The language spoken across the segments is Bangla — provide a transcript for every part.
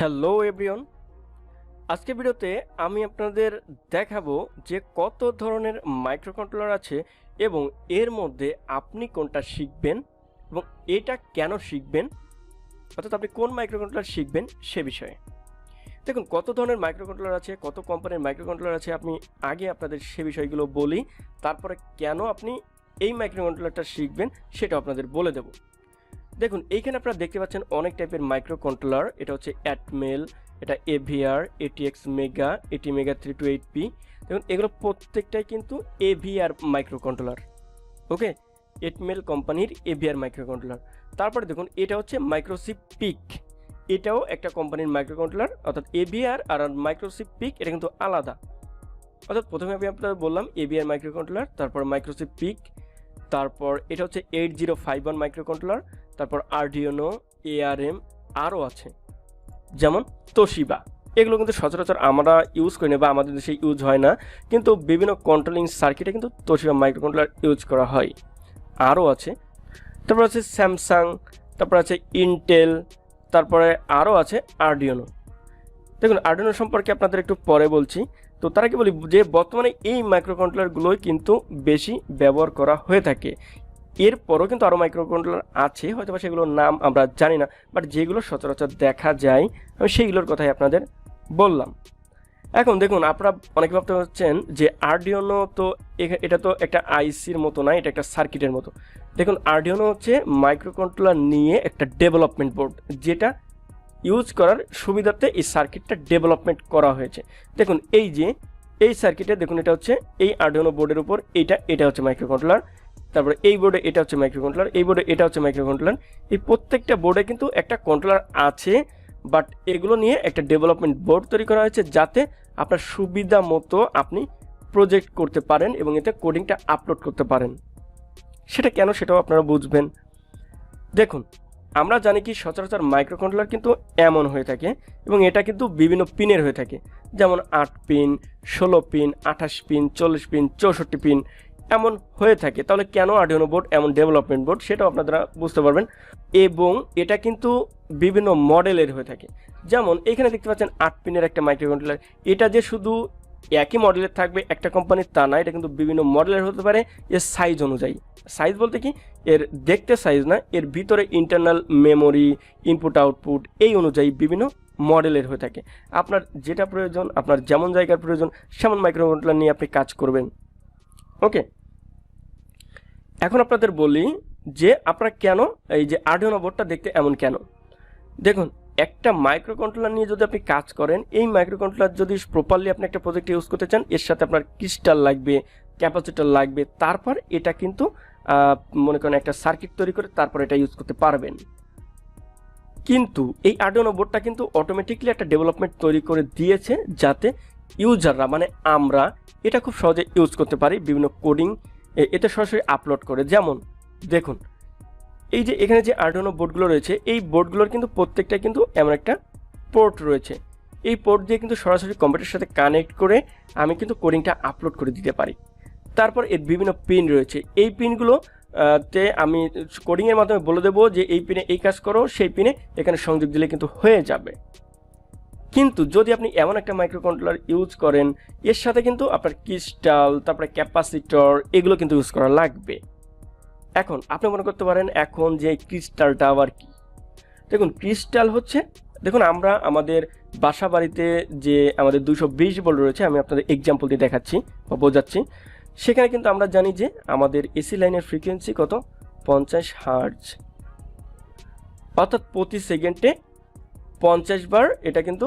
হ্যালো এভরিওয়ান, আজকে ভিডিওতে আমি আপনাদের দেখাবো যে কত ধরনের মাইক্রোকন্ট্রোলার আছে এবং এর মধ্যে আপনি কোনটা শিখবেন এবং এটা কেন শিখবেন, অর্থাৎ আপনি কোন মাইক্রোকন্ট্রোলার শিখবেন সে বিষয়ে। দেখুন, কত ধরনের মাইক্রোকন্ট্রোলার আছে, কত কোম্পানির মাইক্রোকন্ট্রোলার আছে, আমি আগে আপনাদের সে বিষয়গুলো বলি, তারপরে কেন আপনি এই মাইক্রোকন্ট্রোলারটা শিখবেন সেটা আপনাদের বলে দেব। দেখুন, এইখানে আপনারা দেখতে পাচ্ছেন অনেক টাইপের মাইক্রোকন্ট্রোলার। এটা হচ্ছে অ্যাটমেল, এটা এভিআর, এটিএক্স মেগা, এটি মেগা 328P। দেখুন, এগুলো প্রত্যেকটাই কিন্তু এভিআর মাইক্রোকন্ট্রোলার। ওকে, অ্যাটমেল কোম্পানির এভিআর মাইক্রোকন্ট্রোলার। তারপরে দেখুন, এটা হচ্ছে মাইক্রোচিপ পিক, এটাও একটা কোম্পানির মাইক্রোকন্ট্রোলার। অর্থাৎ এভিআর আর মাইক্রোচিপ পিক এটা কিন্তু আলাদা। অর্থাৎ প্রথমে আমি আপনাদের বললাম এভিআর মাইক্রোকন্ট্রোলার, তারপর মাইক্রোচিপ পিক, তারপর এটা হচ্ছে 8051 মাইক্রোকন্ট্রোলার, তারপর আরডিনো, এআরএম, আরও আছে যেমন তোশিবা। এগুলো কিন্তু সচরাচর আমরা ইউজ করি না বা আমাদের দেশে ইউজ হয় না, কিন্তু বিভিন্ন কন্ট্রোলিং সার্কিটে কিন্তু তোশিবা মাইক্রোকন্ট্রোলার ইউজ করা হয়। আরও আছে, তারপর আছে স্যামসাং, তারপর আছে ইন্টেল, তারপরে আরও আছে আরডিনো। দেখুন, আরডিনো সম্পর্কে আপনাদের একটু পরে বলছি। তো তারা কি বলি যে বর্তমানে এই মাইক্রোকন্ট্রোলারগুলোই কিন্তু বেশি ব্যবহার করা হয়ে থাকে। এরপরও কিন্তু আরও মাইক্রোকন্ট্রোলার আছে, হয়তো বা সেগুলোর নাম আমরা জানি না, বাট যেগুলো সচরাচর দেখা যায় আমি সেইগুলোর কথাই আপনাদের বললাম। এখন দেখুন, আপনারা অনেকে ভাবতে হচ্ছেন যে আরডিনো তো এটা তো একটা আইসির মতো না, এটা একটা সার্কিটের মতো। দেখুন, আরডিনো হচ্ছে মাইক্রোকন্ট্রোলার নিয়ে একটা ডেভেলপমেন্ট বোর্ড, যেটা ইউজ করার সুবিধার্থে এই সার্কিটটা ডেভেলপমেন্ট করা হয়েছে। দেখুন, এই যে এই সার্কিটে দেখুন, এটা হচ্ছে এই আরডিনো বোর্ডের উপর এটা হচ্ছে মাইক্রোকন্ট্রোলার, তারপরে এই বোর্ডে এটা হচ্ছে মাইক্রোকন্ট্রোলার, এই বোর্ডে এটা হচ্ছে মাইক্রোকন্ট্রোলার। এই প্রত্যেকটা বোর্ডে কিন্তু একটা কন্ট্রোলার আছে, বাট এগুলো নিয়ে একটা ডেভেলপমেন্ট বোর্ড তৈরি করা হয়েছে যাতে আপনার সুবিধা মতো আপনি প্রজেক্ট করতে পারেন এবং এতে কোডিংটা আপলোড করতে পারেন। সেটা কেন সেটাও আপনারা বুঝবেন। দেখুন, আমরা জানি কি সচরাচর মাইক্রোকন্ট্রোলার কিন্তু এমন হয়ে থাকে এবং এটা কিন্তু বিভিন্ন পিনের হয়ে থাকে, যেমন 8 pin, 16 pin, 28 pin, 40 pin, 64 pin এমন হয়ে থাকে। তাহলে কেন আরডিনো বোর্ড এমন ডেভেলপমেন্ট বোর্ড সেটাও আপনারা বুঝতে পারবেন। এবং এটা কিন্তু বিভিন্ন মডেলের হয়ে থাকে। যেমন এখানে দেখতে পাচ্ছেন 8 পিনের একটা মাইক্রোকন্ট্রোলার। এটা যে শুধু একই মডেলের থাকবে একটা কোম্পানির তা না, এটা কিন্তু বিভিন্ন মডেলের হতে পারে এর সাইজ অনুযায়ী। সাইজ বলতে কি, এর দেখতে সাইজ না, এর ভিতরে ইন্টারনাল মেমোরি, ইনপুট আউটপুট এই অনুযায়ী বিভিন্ন মডেলের হয়ে থাকে। আপনার যেটা প্রয়োজন, আপনার যেমন জায়গার প্রয়োজন সেমন মাইক্রোকন্ট্রোলার নিয়ে আপনি কাজ করবেন। ওকে, এখন আপনাদের বলি যে আপনারা কেন এই যে আরডিনো বোর্ডটা দেখতে এমন কেন। দেখুন, একটা মাইক্রোকন্ট্রোলার নিয়ে যদি আপনি কাজ করেন, এই মাইক্রোকন্ট্রোলার যদি প্রপারলি আপনি একটা প্রজেক্ট ইউজ করতে চান, এর সাথে আপনার ক্রিস্টাল লাগবে, ক্যাপাসিটর লাগবে, তারপর এটা কিন্তু মনে করেন একটা সার্কিট তৈরি করে তারপর এটা ইউজ করতে পারবেন। কিন্তু এই আরডিনো বোর্ডটা কিন্তু অটোমেটিকলি একটা ডেভেলপমেন্ট তৈরি করে দিয়েছে যাতে ইউজাররা মানে আমরা এটা খুব সহজে ইউজ করতে পারি বিভিন্ন কোডিং এতে সরাসরি আপলোড করে। যেমন দেখুন, এই যে এখানে যে আরডিনো বোর্ডগুলো রয়েছে, এই বোর্ডগুলোর কিন্তু প্রত্যেকটা কিন্তু এমন একটা পোর্ট রয়েছে। এই পোর্ট দিয়ে কিন্তু সরাসরি কম্পিউটারের সাথে কানেক্ট করে আমি কিন্তু কোডিংটা আপলোড করে দিতে পারি। তারপর এর বিভিন্ন পিন রয়েছে, এই পিনগুলো তে আমি কোডিংয়ের মাধ্যমে বলে দেবো যে এই পিনে এই কাজ করো, সেই পিনে এখানে সংযোগ দিলে কিন্তু হয়ে যাবে। কিন্তু যদি আপনি এমন একটা মাইক্রোকন্ট্রোলার ইউজ করেন, এর সাথে কিন্তু আপনার ক্রিস্টাল, তারপরে ক্যাপাসিটর এগুলো কিন্তু ইউজ করা লাগবে। এখন আপনি মনে করতে পারেন এখন যে ক্রিস্টালটা আবার কি। দেখুন, ক্রিস্টাল হচ্ছে, দেখুন আমরা আমাদের বাসা বাড়িতে যে আমাদের 220 ভোল্ট রয়েছে, আমি আপনাদের এক্সাম্পল দিয়ে দেখাচ্ছি বা বোঝাচ্ছি। সেখানে কিন্তু আমরা জানি যে আমাদের এসি লাইনের ফ্রিকোয়েন্সি কত, 50 হার্টজ, অর্থাৎ প্রতি সেকেন্ডে 50 বার এটা কিন্তু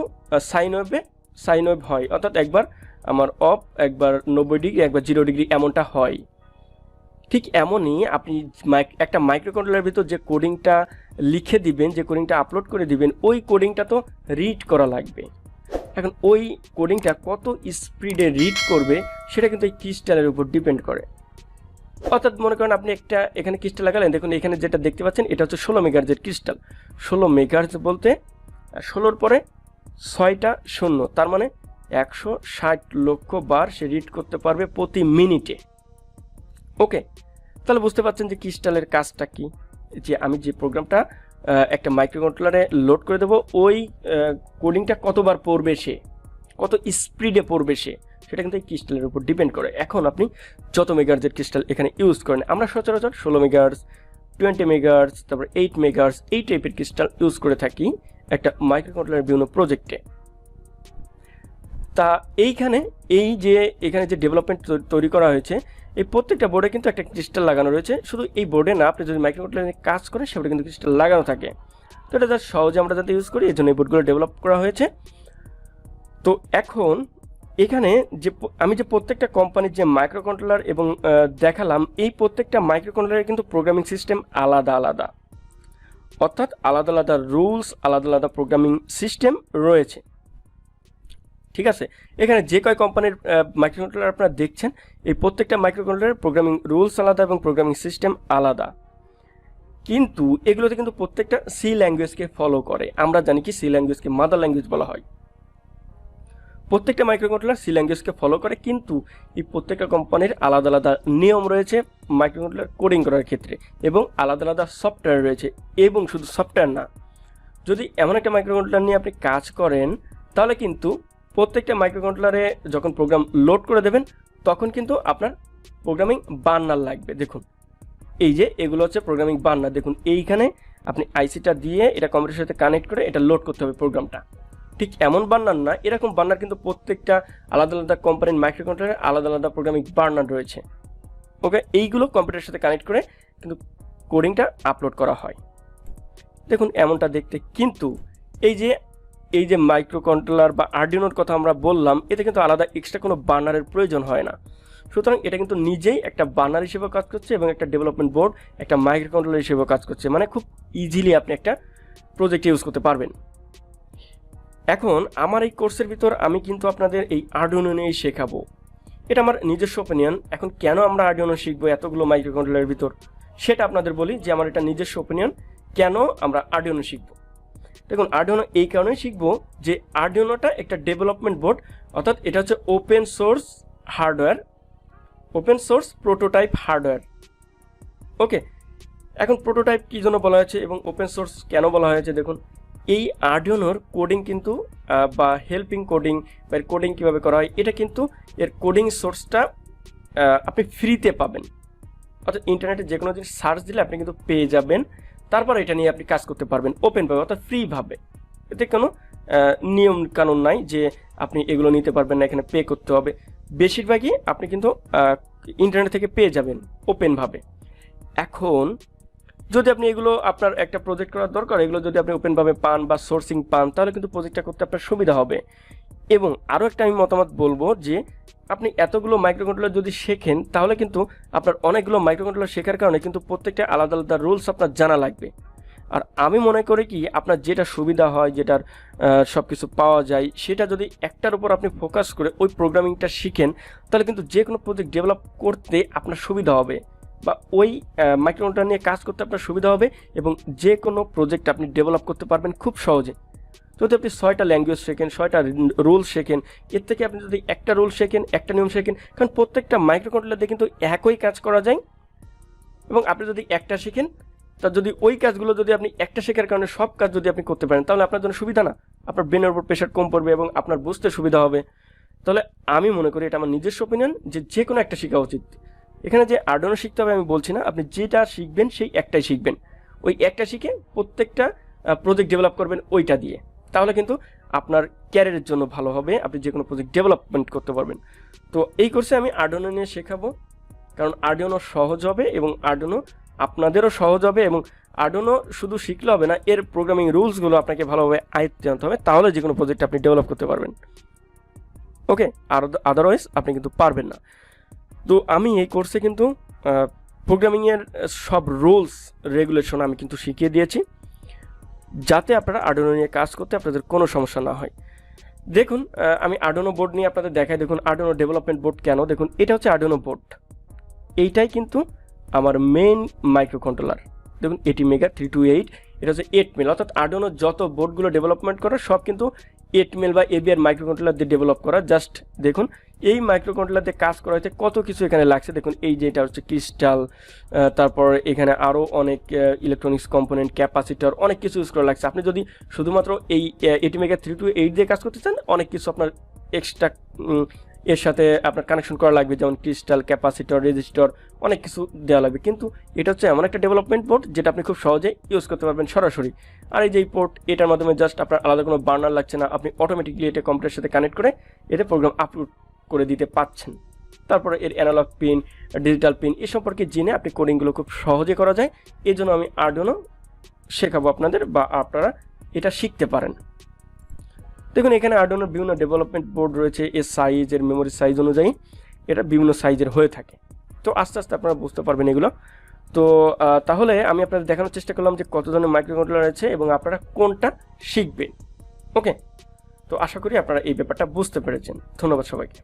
সাইন ওয়েভ হয়। অর্থাৎ একবার আমার অফ, একবার 90 ডিগ্রি, একবার 0 ডিগ্রি এমনটা হয়। ঠিক এমনই আপনি একটা মাইক্রোকন্ট্রোলারের ভিতর যে কোডিংটা লিখে দিবেন, যে কোডিংটা আপলোড করে দিবেন, ওই কোডিংটা তো রিড করা লাগবে। এখন ওই কোডিংটা কত স্পিডে রিড করবে সেটা কিন্তু এই ক্রিস্টালের উপর ডিপেন্ড করে। অর্থাৎ মনে করেন আপনি একটা এখানে ক্রিস্টাল লাগালেন, দেখুন এখানে যেটা দেখতে পাচ্ছেন এটা হচ্ছে 16 মেগাহার্জের ক্রিস্টাল। 16 মেগাহার্জ বলতে 16-র পরে 6টা শূন্য, তার মানে 160 লক্ষ বার সে রিড করতে পারবে প্রতি মিনিটে। ওকে, তাহলে বুঝতে পারছেন যে ক্রিস্টালের কাজটা কি, যে আমি যে প্রোগ্রামটা একটা মাইক্রোকন্ট্রোলারে লোড করে দেবো, ওই কোডিংটা কতবার পড়বে সে, কত স্পিডে পড়বে সে, সেটা কিন্তু এই ক্রিস্টালের উপর ডিপেন্ড করে। এখন আপনি যত মেগাহার্জের ক্রিস্টাল এখানে ইউজ করেন, আমরা সচরাচর 16 মেগাহার্জ, 20 মেগাহার্জ, তারপর 8 মেগাহার্জ এই টাইপের ক্রিস্টাল ইউজ করে থাকি একটা মাইক্রোকন্ট্রোলারের বিভিন্ন প্রজেক্টে। তা এইখানে এখানে যে ডেভেলপমেন্ট তৈরি করা হয়েছে, এই প্রত্যেকটা বোর্ডে কিন্তু একটা ক্রিস্টাল লাগানো রয়েছে। শুধু এই বোর্ডে না, আপনি যদি মাইক্রোকন্ট্রোলারে কাজ করেন সেটা কিন্তু ক্রিস্টাল লাগানো থাকে। তো এটা জাস্ট সহজে আমরা যাতে ইউজ করি এই জন্য এই বোর্ডগুলো ডেভেলপ করা হয়েছে। তো এখন এখানে আমি যে প্রত্যেকটা কোম্পানির যে মাইক্রোকন্ট্রোলার এবং দেখালাম, এই প্রত্যেকটা মাইক্রোকন্ট্রোলারের কিন্তু প্রোগ্রামিং সিস্টেম আলাদা আলাদা, অর্থাৎ আলাদা আলাদা রুলস, আলাদা আলাদা প্রোগ্রামিং সিস্টেম রয়েছে। ঠিক আছে, এখানে যে কয় কোম্পানির মাইক্রোকন্ট্রোলার আপনারা দেখছেন, এই প্রত্যেকটা মাইক্রোকন্ট্রোলারের প্রোগ্রামিং রুলস আলাদা এবং প্রোগ্রামিং সিস্টেম আলাদা, কিন্তু এগুলোতে কিন্তু প্রত্যেকটা সি ল্যাঙ্গুয়েজকে ফলো করে। আমরা জানি কি সি ল্যাঙ্গুয়েজকে মাদার ল্যাঙ্গুয়েজ বলা হয়। প্রত্যেকটা মাইক্রোকন্ট্রোলার সি ল্যাঙ্গুয়েজকে ফলো করে, কিন্তু এই প্রত্যেকটা কোম্পানির আলাদা আলাদা নিয়ম রয়েছে মাইক্রোকন্ট্রোলার কোডিং করার ক্ষেত্রে, এবং আলাদা আলাদা সফটওয়্যার রয়েছে। এবং শুধু সফটওয়্যার না, যদি এমন একটা মাইক্রোকন্ট্রোলার নিয়ে আপনি কাজ করেন, তাহলে কিন্তু প্রত্যেকটা মাইক্রোকন্ট্রোলারে যখন প্রোগ্রাম লোড করে দেবেন, তখন কিন্তু আপনার প্রোগ্রামিং বার্নার লাগবে। দেখুন এই যে এগুলো হচ্ছে প্রোগ্রামিং বার্নার। দেখুন এইখানে আপনি আইসিটা দিয়ে এটা কম্পিউটারের সাথে কানেক্ট করে এটা লোড করতে হবে প্রোগ্রামটা। ঠিক এমন বার্নার না, এরকম বার্নার কিন্তু প্রত্যেকটা আলাদা আলাদা কোম্পানির মাইক্রোকন্ট্রোলারে আলাদা আলাদা প্রোগ্রামিং বার্নার রয়েছে। ওকে, এইগুলো কম্পিউটারের সাথে কানেক্ট করে কিন্তু কোডিংটা আপলোড করা হয়। দেখুন এমনটা দেখতে। কিন্তু এই যে মাইক্রোকন্ট্রোলার বা আর্ডিনোর কথা আমরা বললাম, এতে কিন্তু আলাদা এক্সট্রা কোনো বার্নারের প্রয়োজন হয় না। সুতরাং এটা কিন্তু নিজেই একটা বার্নার হিসেবে কাজ করছে এবং একটা ডেভেলপমেন্ট বোর্ড, একটা মাইক্রোকন্ট্রোলার হিসেবেও কাজ করছে। মানে খুব ইজিলি আপনি একটা প্রজেক্ট ইউজ করতে পারবেন। এখন আমার এই কোর্সের ভিতর আমি কিন্তু আপনাদের এই আর্ডিনো নিয়েই শেখাবো, এটা আমার নিজস্ব ওপিনিয়ন। এখন কেন আমরা আর্ডিনো শিখবো এতগুলো মাইক্রোকন্ট্রোলারের ভিতর, সেটা আপনাদের বলি যে আমার এটা নিজস্ব ওপিনিয়ন কেন আমরা আর্ডিনো শিখবো। দেখুন আর্ডিনো এই কারণেই শিখবো যে আর্ডিনোটা একটা ডেভেলপমেন্ট বোর্ড, অর্থাৎ এটা হচ্ছে open source hardware, open source prototype hardware. Okay, এখন প্রোটোটাইপ কী জন্য বলা হয়েছে এবং ওপেন সোর্স কেন বলা হয়েছে? দেখুন এই আর্ডিনোর কোডিং কিন্তু বা হেল্পিং কোডিং বা এর কোডিং কীভাবে করা হয়, এটা কিন্তু এর কোডিং সোর্সটা আপনি ফ্রিতে পাবেন। অর্থাৎ ইন্টারনেটে যে কোনো জিনিস সার্চ দিলে আপনি কিন্তু পেয়ে যাবেন, তারপর এটা নিয়ে আপনি কাজ করতে পারবেন ওপেনভাবে, অর্থাৎ ফ্রিভাবে। এতে কোনো নিয়ম কানুন নাই যে আপনি এগুলো নিতে পারবেন না, এখানে পে করতে হবে। বেশিরভাগই আপনি কিন্তু ইন্টারনেট থেকে পেয়ে যাবেন ওপেনভাবে। এখন যদি আপনি এগুলো আপনার একটা প্রজেক্ট করার দরকার, এগুলো যদি আপনি ওপেনভাবে পান বা সোর্সিং পান, তাহলে কিন্তু প্রজেক্টটা করতে আপনার সুবিধা হবে। এবং আরও একটা আমি মতামত বলবো যে আপনি এতগুলো মাইক্রোকন্ট্রোলার যদি শেখেন, তাহলে কিন্তু আপনার অনেকগুলো মাইক্রোকন্ট্রোলার শেখার কারণে কিন্তু প্রত্যেকটা আলাদা আলাদা রুলস আপনার জানা লাগবে। আর আমি মনে করি কি আপনার যেটা সুবিধা হয়, যেটার সব কিছু পাওয়া যায়, সেটা যদি একটার উপর আপনি ফোকাস করে ওই প্রোগ্রামিংটা শিখেন, তাহলে কিন্তু যে কোনো প্রজেক্ট ডেভেলপ করতে আপনার সুবিধা হবে, বা ওই মাইক্রোকন্ট্রোলার নিয়ে কাজ করতে আপনার সুবিধা হবে, এবং যে কোনো প্রজেক্ট আপনি ডেভেলপ করতে পারবেন খুব সহজে। যদি আপনি 6টা ল্যাঙ্গুয়েজ শেখেন, 6টা রুল শেখেন, এর থেকে আপনি যদি একটা রুল শেখেন, একটা নিয়ম শেখেন, কারণ প্রত্যেকটা মাইক্রোকন্ট্রোলার দিয়ে কিন্তু একই কাজ করা যায়। এবং আপনি যদি একটা শেখেন, তা যদি ওই কাজগুলো যদি আপনি একটা শেখার কারণে সব কাজ যদি আপনি করতে পারেন, তাহলে আপনার জন্য সুবিধা না? আপনার ব্রেনের উপর প্রেশার কম পড়বে এবং আপনার বুঝতে সুবিধা হবে। তাহলে আমি মনে করি, এটা আমার নিজস্ব ওপিনিয়ন, যে কোনো একটা শেখা উচিত। এখানে যে আর্ডিনো শিখতে হবে আমি বলছি না, আপনি যেটা শিখবেন সেই একটাই শিখবেন, ওই একটা শিখে প্রত্যেকটা প্রজেক্ট ডেভেলপ করবেন ওইটা দিয়ে, তাহলে কিন্তু আপনার ক্যারিয়ারের জন্য ভালো হবে, আপনি যে কোনো প্রজেক্ট ডেভেলপমেন্ট করতে পারবেন। তো এই কোর্সে আমি আর্ডিনো নিয়ে শেখাবো, কারণ আর্ডিনো সহজ হবে এবং আর্ডিনো আপনাদেরও সহজ হবে। এবং আর্ডিনো শুধু শিখলে হবে না, এর প্রোগ্রামিং রুলসগুলো আপনাকে ভালোভাবে আয়ত্তে আনতে হবে, তাহলে যে কোনো প্রজেক্ট আপনি ডেভেলপ করতে পারবেন। ওকে, আর আদারওয়াইজ আপনি কিন্তু পারবেন না। তো আমি এই কোর্সে কিন্তু প্রোগ্রামিংয়ের সব রুলস রেগুলেশন আমি কিন্তু শিখিয়ে দিয়েছি, যাতে আপনারা আর্ডিনো নিয়ে কাজ করতে আপনাদের কোনো সমস্যা না হয়। দেখুন আমি আর্ডিনো বোর্ড নিয়ে আপনাদের দেখাই। দেখুন আর্ডিনো ডেভেলপমেন্ট বোর্ড কেন, দেখুন এটা হচ্ছে আর্ডিনো বোর্ড, এইটাই কিন্তু আমার মেইন মাইক্রোকন্ট্রোলার। দেখুন 80 মেগা 328, এটা হচ্ছে 8 মিল, অর্থাৎ আর্ডিনো যত বোর্ডগুলো ডেভেলপমেন্ট করা সব কিন্তু 8 মিল বা এবিআর মাইক্রোকন্ট্রোলার দিয়ে ডেভেলপ করা। জাস্ট দেখুন এই মাইক্রোকন্ট্রোলারতে কাজ করা হয়েছে কত কিছু এখানে লাগছে দেখুন। এই যে এটা হচ্ছে ক্রিস্টাল, তারপর এখানে আরও অনেক ইলেকট্রনিক্স কম্পোনেন্ট, ক্যাপাসিটর, অনেক কিছু ইউজ করা লাগছে। আপনি যদি শুধুমাত্র এই ATmega 328 দিয়ে কাজ করতে চান, অনেক কিছু আপনার এক্সট্রা এর সাথে আপনার কানেকশন করা লাগবে, যেমন ক্রিস্টাল, ক্যাপাসিটর, রেজিস্টর, অনেক কিছু দেওয়া লাগবে। কিন্তু এটা হচ্ছে এমন একটা ডেভেলপমেন্ট পোর্ট যেটা আপনি খুব সহজে ইউজ করতে পারবেন সরাসরি। আর এই যে পোর্ট, এটার মাধ্যমে জাস্ট আপনার আলাদা কোনো বার্নার লাগছে না, আপনি অটোমেটিকলি এটা কম্পিউটারের সাথে কানেক্ট করে এতে প্রোগ্রাম আপলোড করে দিতে পাচ্ছেন। তারপরে এর অ্যানালগ পিন, ডিজিটাল পিন এ সম্পর্কে জেনে আপনি কোডিংগুলো খুব সহজে করা যায়। এই জন্য আমি আরডুইনো শেখাবো আপনাদের, বা আপনারা এটা শিখতে পারেন। দেখুন এখানে আরডুইনোর বিভিন্ন ডেভেলপমেন্ট বোর্ড রয়েছে, এর সাইজ, এর মেমোরি সাইজ অনুযায়ী এটা বিভিন্ন সাইজের হয়ে থাকে। তো আস্তে আস্তে আপনারা বুঝতে পারবেন এগুলো। তো তাহলে আমি আপনাদের দেখানোর চেষ্টা করলাম যে কত ধরনের মাইক্রোকন্ট্রোলার আছে এবং আপনারা কোনটা শিখবেন। ওকে, তো আশা করি আপনারা এই ব্যাপারটা বুঝতে পেরেছেন। ধন্যবাদ সবাইকে।